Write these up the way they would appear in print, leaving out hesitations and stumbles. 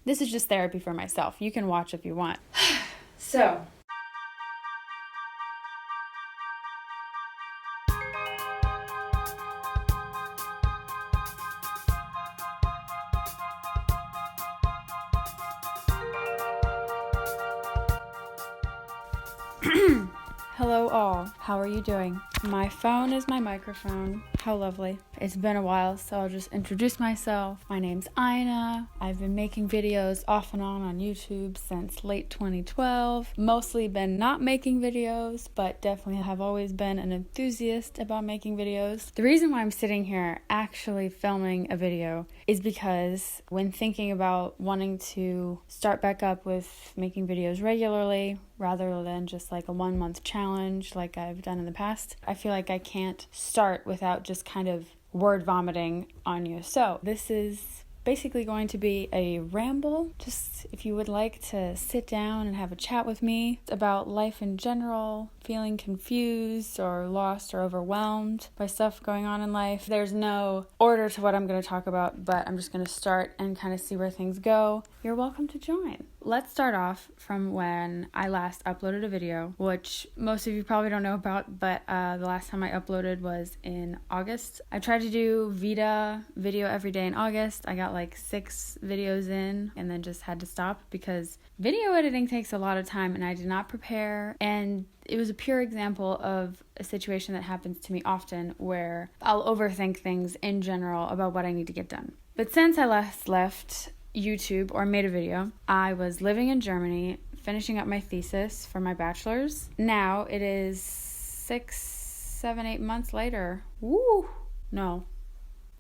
This is just therapy for myself. You can watch if you want. So... Hello all, how are you doing? My phone is my microphone. How lovely. It's been a while, so I'll just introduce myself. My name's Ina. I've been making videos off and on YouTube since late 2012. Mostly been not making videos, but definitely have always been an enthusiast about making videos. The reason why I'm sitting here actually filming a video is because when thinking about wanting to start back up with making videos regularly, rather than just like a 1 month challenge like I've done in the past, I feel like I can't start without just kind of word vomiting on you. So this is basically going to be a ramble. Just if you would like to sit down and have a chat with me about life in general, feeling confused or lost or overwhelmed by stuff going on in life. There's no order to what I'm going to talk about, but I'm just going to start and kind of see where things go. You're welcome to join. Let's start off from when I last uploaded a video, which most of you probably don't know about, but the last time I uploaded was in August. I tried to do video every day in August. I got like 6 videos in and then just had to stop because video editing takes a lot of time and I did not prepare, and it was a pure example of a situation that happens to me often where I'll overthink things in general about what I need to get done. But since I last left YouTube or made a video, I was living in Germany, finishing up my thesis for my bachelor's. Now it is 6, 7, 8 months later. Woo! No.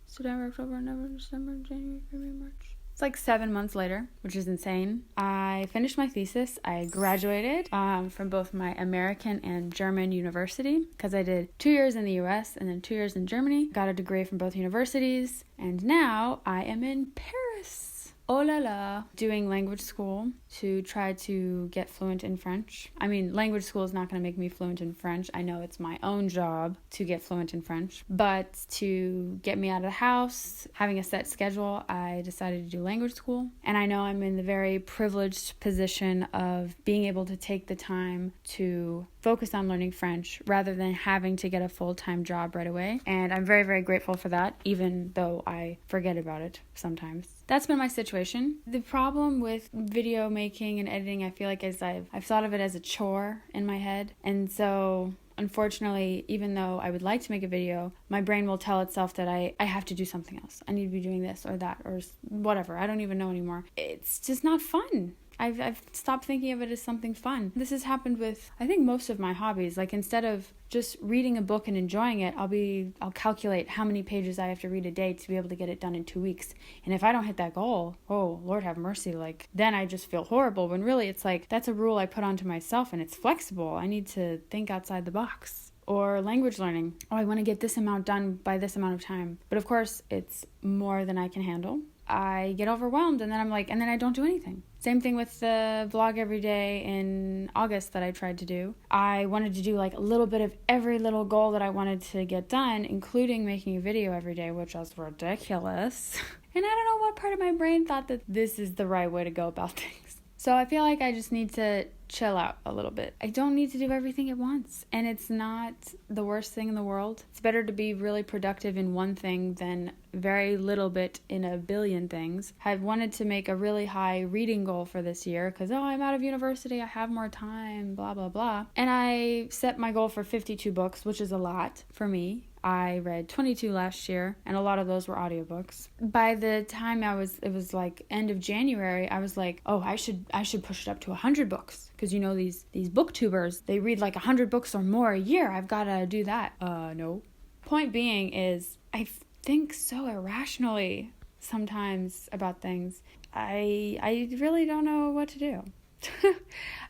September, October, November, December, January, February, March. It's like 7 months later, which is insane. I finished my thesis. I graduated from both my American and German university because I did 2 years in the US and then 2 years in Germany. Got a degree from both universities, and now I am in Paris. Oh la la, doing language school to try to get fluent in French. I mean, language school is not going to make me fluent in French. I know it's my own job to get fluent in French, but to get me out of the house, having a set schedule, I decided to do language school. And I know I'm in the very privileged position of being able to take the time to focus on learning French rather than having to get a full-time job right away. And I'm very, very grateful for that, even though I forget about it sometimes. That's been my situation. The problem with video making and editing, I feel like, is I've thought of it as a chore in my head. And so, unfortunately, even though I would like to make a video, my brain will tell itself that I have to do something else. I need to be doing this or that or whatever. I don't even know anymore. It's just not fun. I've stopped thinking of it as something fun. This has happened with, I think, most of my hobbies. Like, instead of just reading a book and enjoying it, I'll calculate how many pages I have to read a day to be able to get it done in 2 weeks. And if I don't hit that goal, oh, Lord have mercy, like, then I just feel horrible, when really it's like, that's a rule I put onto myself and it's flexible. I need to think outside the box. Or language learning. Oh, I want to get this amount done by this amount of time. But of course, it's more than I can handle. I get overwhelmed and then I don't do anything. Same thing with the vlog every day in August that I tried to do. I wanted to do like a little bit of every little goal that I wanted to get done, including making a video every day, which was ridiculous. And I don't know what part of my brain thought that this is the right way to go about things. So I feel like I just need to chill out a little bit. I don't need to do everything at once, and it's not the worst thing in the world. It's better to be really productive in one thing than very little bit in a billion things. I've wanted to make a really high reading goal for this year because, I'm out of university, I have more time, blah, blah, blah. And I set my goal for 52 books, which is a lot for me. I read 22 last year, and a lot of those were audiobooks. By the time it was like end of January, I was like, I should push it up to 100 books. Because these booktubers, they read like 100 books or more a year. I've got to do that. No. Point being is, I think so irrationally sometimes about things. I really don't know what to do.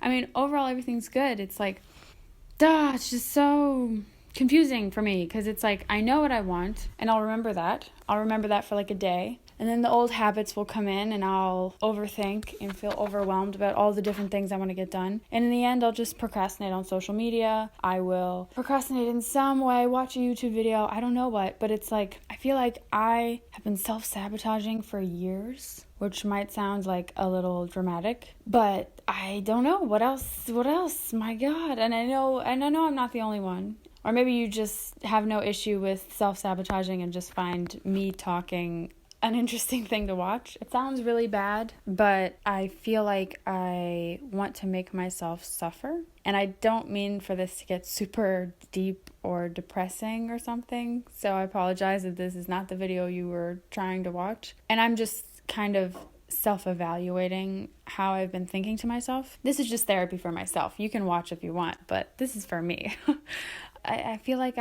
I mean, overall, everything's good. It's like, it's just so confusing for me because it's like, I know what I want and I'll remember that. I'll remember that for like a day. And then the old habits will come in and I'll overthink and feel overwhelmed about all the different things I want to get done. And in the end, I'll just procrastinate on social media. I will procrastinate in some way, watch a YouTube video, I don't know what. But it's like, I feel like I have been self-sabotaging for years which might sound like a little dramatic, but I don't know what else, my God. And I know I'm not the only one. Or maybe you just have no issue with self-sabotaging and just find me talking an interesting thing to watch. It sounds really bad, but I feel like I want to make myself suffer. And I don't mean for this to get super deep or depressing or something. So I apologize if this is not the video you were trying to watch. And I'm just kind of self-evaluating how I've been thinking to myself. This is just therapy for myself. You can watch if you want, but this is for me. I feel like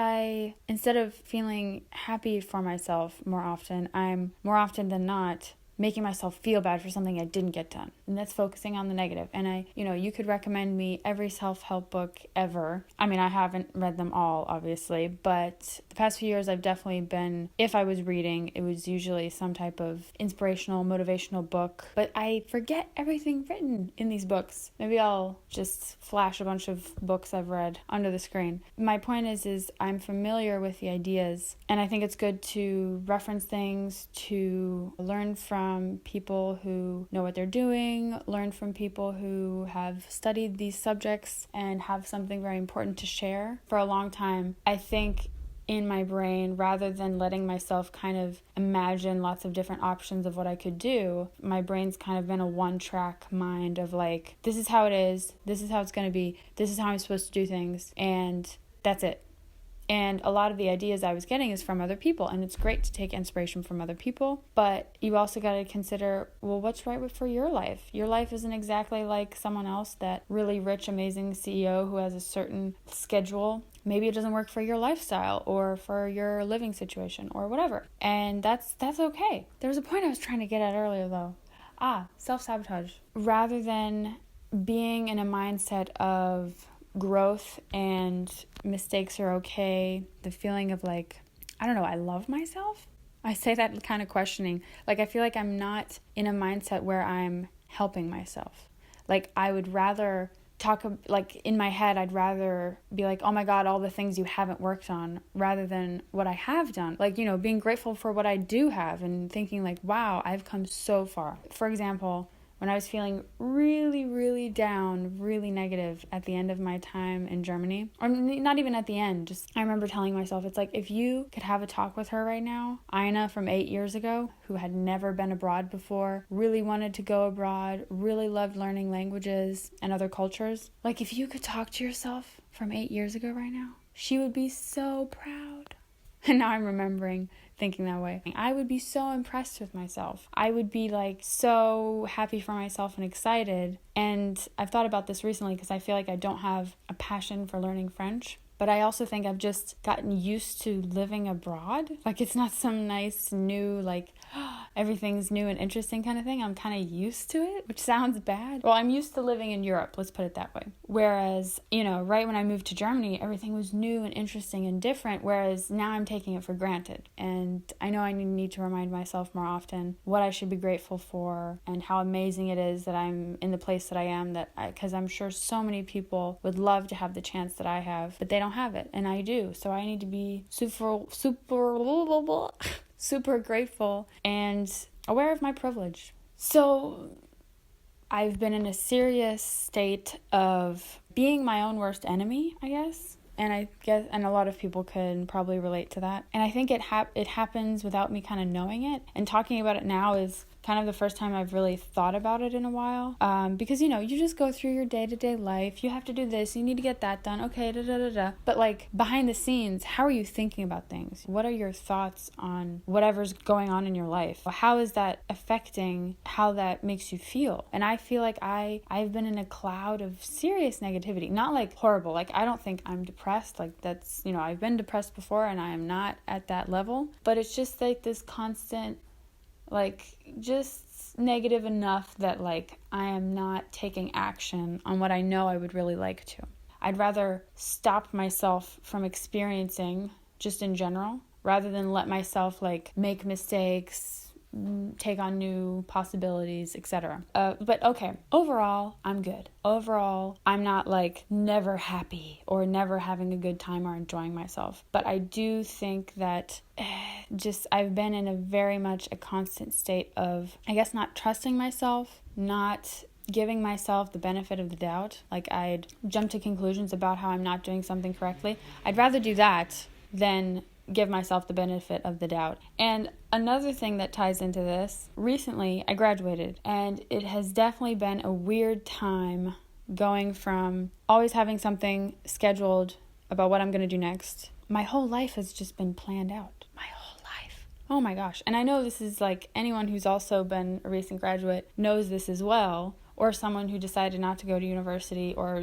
instead of feeling happy for myself more often, I'm more often than not making myself feel bad for something I didn't get done. And that's focusing on the negative. And you could recommend me every self-help book ever. I mean, I haven't read them all, obviously, but the past few years I've definitely been, if I was reading, it was usually some type of inspirational, motivational book. But I forget everything written in these books. Maybe I'll just flash a bunch of books I've read under the screen. My point is I'm familiar with the ideas, and I think it's good to reference things, to learn from people who know what they're doing, learn from people who have studied these subjects and have something very important to share. For a long time, I think in my brain, rather than letting myself kind of imagine lots of different options of what I could do, my brain's kind of been a one-track mind of like, this is how it is, this is how it's going to be, this is how I'm supposed to do things, and that's it. And a lot of the ideas I was getting is from other people, and it's great to take inspiration from other people, but you also got to consider, well, what's right for your life? Your life isn't exactly like someone else, that really rich, amazing CEO who has a certain schedule. Maybe it doesn't work for your lifestyle or for your living situation or whatever, and that's okay. There was a point I was trying to get at earlier, though. Self-sabotage. Rather than being in a mindset of growth and mistakes are okay, the feeling of like, I don't know, I love myself. I say that kind of questioning. Like, I feel like I'm not in a mindset where I'm helping myself. Like, I would rather like in my head, I'd rather be like, oh my God, all the things you haven't worked on, rather than what I have done. Like, being grateful for what I do have and thinking like, wow, I've come so far. For example, when I was feeling really, really down, really negative at the end of my time in Germany, or not even at the end, just I remember telling myself, it's like, if you could have a talk with her right now, Ina from 8 years ago, who had never been abroad before, really wanted to go abroad, really loved learning languages and other cultures, like if you could talk to yourself from 8 years ago right now, she would be so proud. And now I'm remembering thinking that way. I would be so impressed with myself. I would be like so happy for myself and excited. And I've thought about this recently because I feel like I don't have a passion for learning French. But I also think I've just gotten used to living abroad. Like, it's not some nice new, like, everything's new and interesting kind of thing. I'm kind of used to it, which sounds bad. Well, I'm used to living in Europe, let's put it that way. Whereas, right when I moved to Germany, everything was new and interesting and different, whereas now I'm taking it for granted. And I know I need to remind myself more often what I should be grateful for and how amazing it is that I'm in the place that I am, because I'm sure so many people would love to have the chance that I have, but they don't have it, and I do. So I need to be super grateful and aware of my privilege. So I've been in a serious state of being my own worst enemy, I guess. And a lot of people can probably relate to that. And I think it happens without me kind of knowing it. And talking about it now is kind of the first time I've really thought about it in a while. Because, you just go through your day-to-day life. You have to do this. You need to get that done. Okay, da-da-da-da. But, like, behind the scenes, how are you thinking about things? What are your thoughts on whatever's going on in your life? How is that affecting how that makes you feel? And I feel like I've been in a cloud of serious negativity. Not, like, horrible. Like, I don't think I'm depressed. Like, that's, I've been depressed before and I am not at that level. But it's just, like, this constant, like, just negative enough that, like, I am not taking action on what I know I would really like to. I'd rather stop myself from experiencing, just in general, rather than let myself, like, make mistakes, take on new possibilities, etc. But okay, overall, I'm good. Overall, I'm not like never happy or never having a good time or enjoying myself. But I do think that I've been in a very much a constant state of, I guess, not trusting myself, not giving myself the benefit of the doubt. Like, I'd jump to conclusions about how I'm not doing something correctly. I'd rather do that than give myself the benefit of the doubt. And another thing that ties into this, recently I graduated, and it has definitely been a weird time going from always having something scheduled about what I'm going to do next. My whole life has just been planned out. My whole life. Oh my gosh. And I know this is like, anyone who's also been a recent graduate knows this as well, or someone who decided not to go to university, or,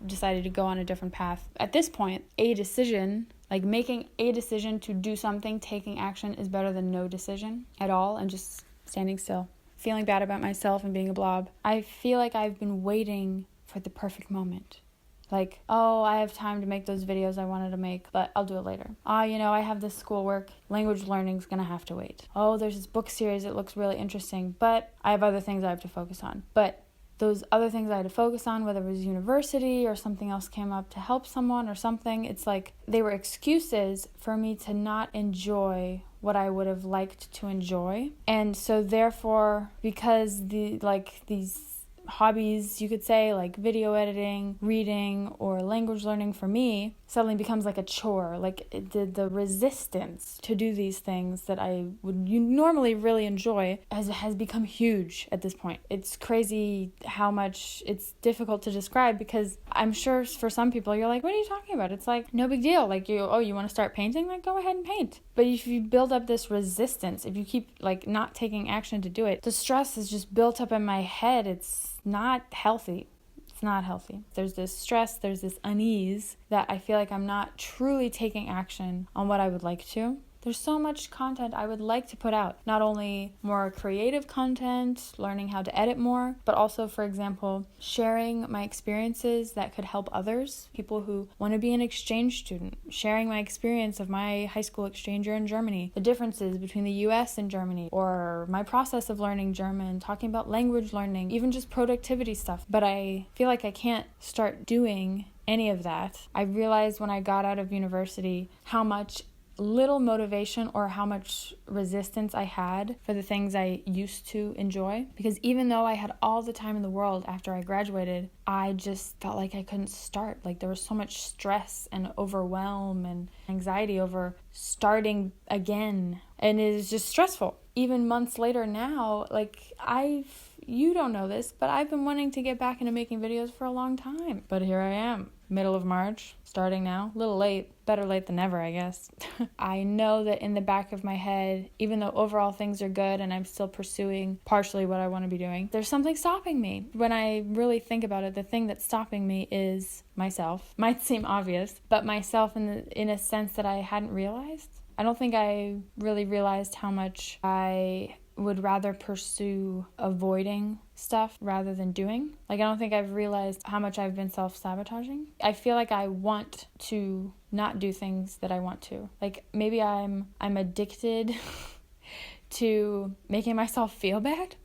decided to go on a different path. At this point, a decision, like making a decision to do something, taking action, is better than no decision at all and just standing still, feeling bad about myself and being a blob. I feel like I've been waiting for the perfect moment. Like, oh, I have time to make those videos I wanted to make, but I'll do it later. I have this schoolwork. Language learning's gonna have to wait. Oh, there's this book series that looks really interesting, but I have other things I have to focus on. But those other things I had to focus on, whether it was university or something else came up to help someone or something, it's like they were excuses for me to not enjoy what I would have liked to enjoy. And so therefore, because these hobbies, you could say, like video editing, reading, or language learning for me suddenly becomes like a chore. Like the resistance to do these things that I would normally really enjoy has become huge at this point. It's crazy how much it's difficult to describe, because I'm sure for some people you're like, what are you talking about? It's like no big deal. Like you want to start painting? Like go ahead and paint. But if you build up this resistance, if you keep like not taking action to do it, the stress is just built up in my head. It's not healthy. It's not healthy. There's this stress, there's this unease that I feel like I'm not truly taking action on what I would like to. There's so much content I would like to put out. Not only more creative content, learning how to edit more, but also, for example, sharing my experiences that could help others, people who want to be an exchange student, sharing my experience of my high school exchange year in Germany, the differences between the US and Germany, or my process of learning German, talking about language learning, even just productivity stuff. But I feel like I can't start doing any of that. I realized when I got out of university how much little motivation or how much resistance I had for the things I used to enjoy. Because even though I had all the time in the world after I graduated, I just felt like I couldn't start. Like there was so much stress and overwhelm and anxiety over starting again. And it is just stressful. Even months later now, like you don't know this, but I've been wanting to get back into making videos for a long time. But here I am, middle of March, starting now. A little late, better late than never, I guess. I know that in the back of my head, even though overall things are good and I'm still pursuing partially what I want to be doing, there's something stopping me. When I really think about it, the thing that's stopping me is myself. Might seem obvious, but myself in a sense that I hadn't realized. I don't think I really realized how much I would rather pursue avoiding stuff rather than doing. Like, I don't think I've realized how much I've been self-sabotaging. I feel like I want to not do things that I want to. Like, maybe I'm addicted to making myself feel bad.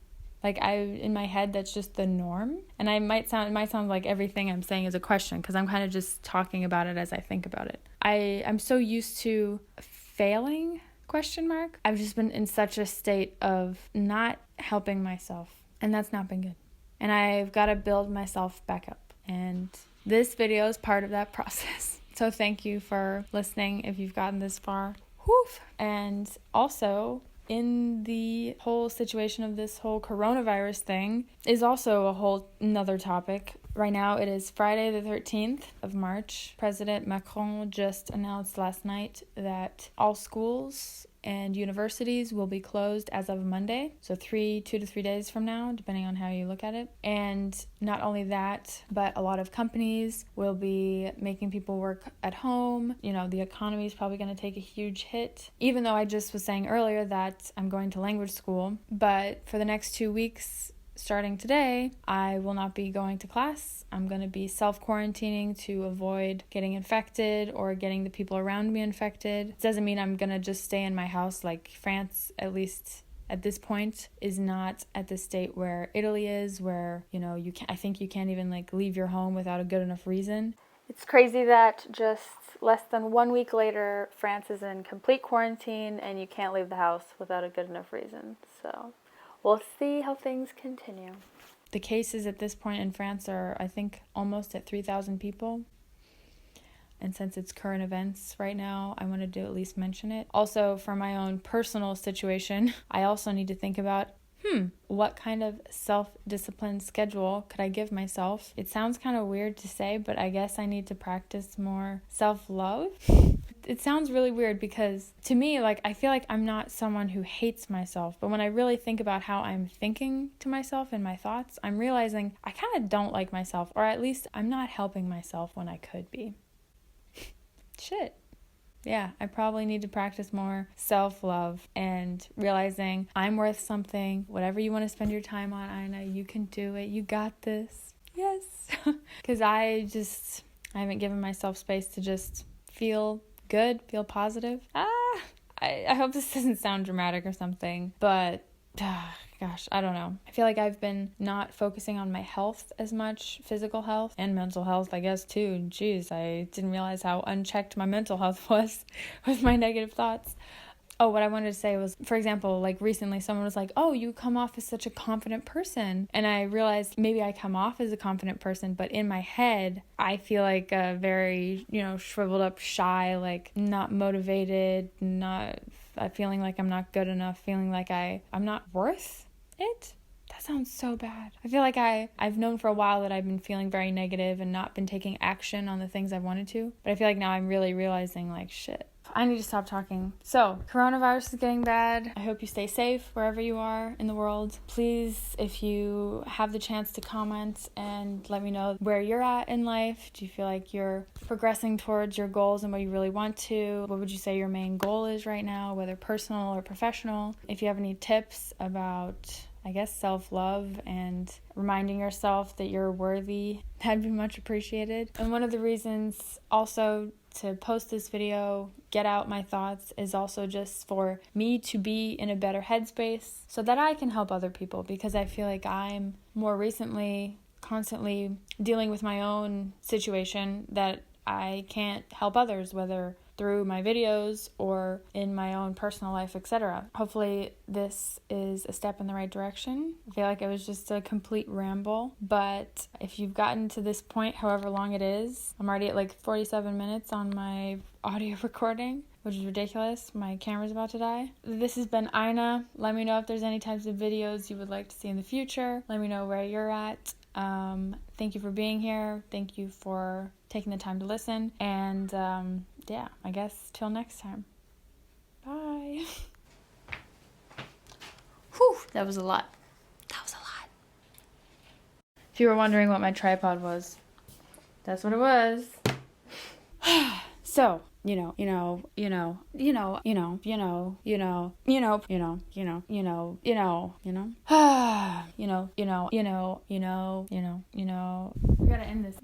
Like, in my head, that's just the norm. And it might sound like everything I'm saying is a question, because I'm kind of just talking about it as I think about it. I'm so used to failing, ? I've just been in such a state of not helping myself, and that's not been good. And I've got to build myself back up. And this video is part of that process. So thank you for listening if you've gotten this far. Whew. And also, in the whole situation of this whole coronavirus thing is also a whole another topic. Right now it is Friday the 13th of March. President Macron just announced last night that all schools and universities will be closed as of Monday. So 2 to 3 days from now, depending on how you look at it. And not only that, but a lot of companies will be making people work at home. The economy is probably going to take a huge hit. Even though I just was saying earlier that I'm going to language school, but for the next 2 weeks, starting today, I will not be going to class. I'm going to be self-quarantining to avoid getting infected or getting the people around me infected. It doesn't mean I'm going to just stay in my house. Like France, at least at this point, is not at the state where Italy is, where, I think you can't even leave your home without a good enough reason. It's crazy that just less than 1 week later, France is in complete quarantine and you can't leave the house without a good enough reason. So we'll see how things continue. The cases at this point in France are, I think, almost at 3,000 people. And since it's current events right now, I wanted to at least mention it. Also, for my own personal situation, I also need to think about, what kind of self-discipline schedule could I give myself? It sounds kind of weird to say, but I guess I need to practice more self-love. It sounds really weird because to me, I feel like I'm not someone who hates myself, but when I really think about how I'm thinking to myself and my thoughts, I'm realizing I kind of don't like myself, or at least I'm not helping myself when I could be. Shit. Yeah, I probably need to practice more self-love and realizing I'm worth something. Whatever you want to spend your time on, Ina, you can do it. You got this. Yes. Because I haven't given myself space to just feel good, feel positive. I hope this doesn't sound dramatic or something, but gosh, I don't know. I feel like I've been not focusing on my health as much, physical health and mental health, I guess, too. Jeez, I didn't realize how unchecked my mental health was with my negative thoughts. Oh, what I wanted to say was, for example, recently someone was like, oh, you come off as such a confident person. And I realized maybe I come off as a confident person, but in my head, I feel like a very, shriveled up, shy, not motivated, not feeling like I'm not good enough, feeling like I'm not worth it. That sounds so bad. I feel like I've known for a while that I've been feeling very negative and not been taking action on the things I wanted to. But I feel like now I'm really realizing, shit, I need to stop talking. So, coronavirus is getting bad. I hope you stay safe wherever you are in the world. Please, if you have the chance to comment and let me know where you're at in life. Do you feel like you're progressing towards your goals and what you really want to? What would you say your main goal is right now, whether personal or professional? If you have any tips about, I guess, self-love and reminding yourself that you're worthy, that'd be much appreciated. And one of the reasons also to post this video, get out my thoughts, is also just for me to be in a better headspace so that I can help other people, because I feel like I'm more recently constantly dealing with my own situation that I can't help others, whether through my videos or in my own personal life, etc. Hopefully this is a step in the right direction. I feel like it was just a complete ramble, but if you've gotten to this point, however long it is, I'm already at 47 minutes on my audio recording, which is ridiculous. My camera's about to die. This has been Ina. Let me know if there's any types of videos you would like to see in the future. Let me know where you're at. Thank you for being here. Thank you for taking the time to listen. And yeah, I guess till next time. Bye. Whew, that was a lot. If you were wondering what my tripod was, that's what it was. So, we gotta end this,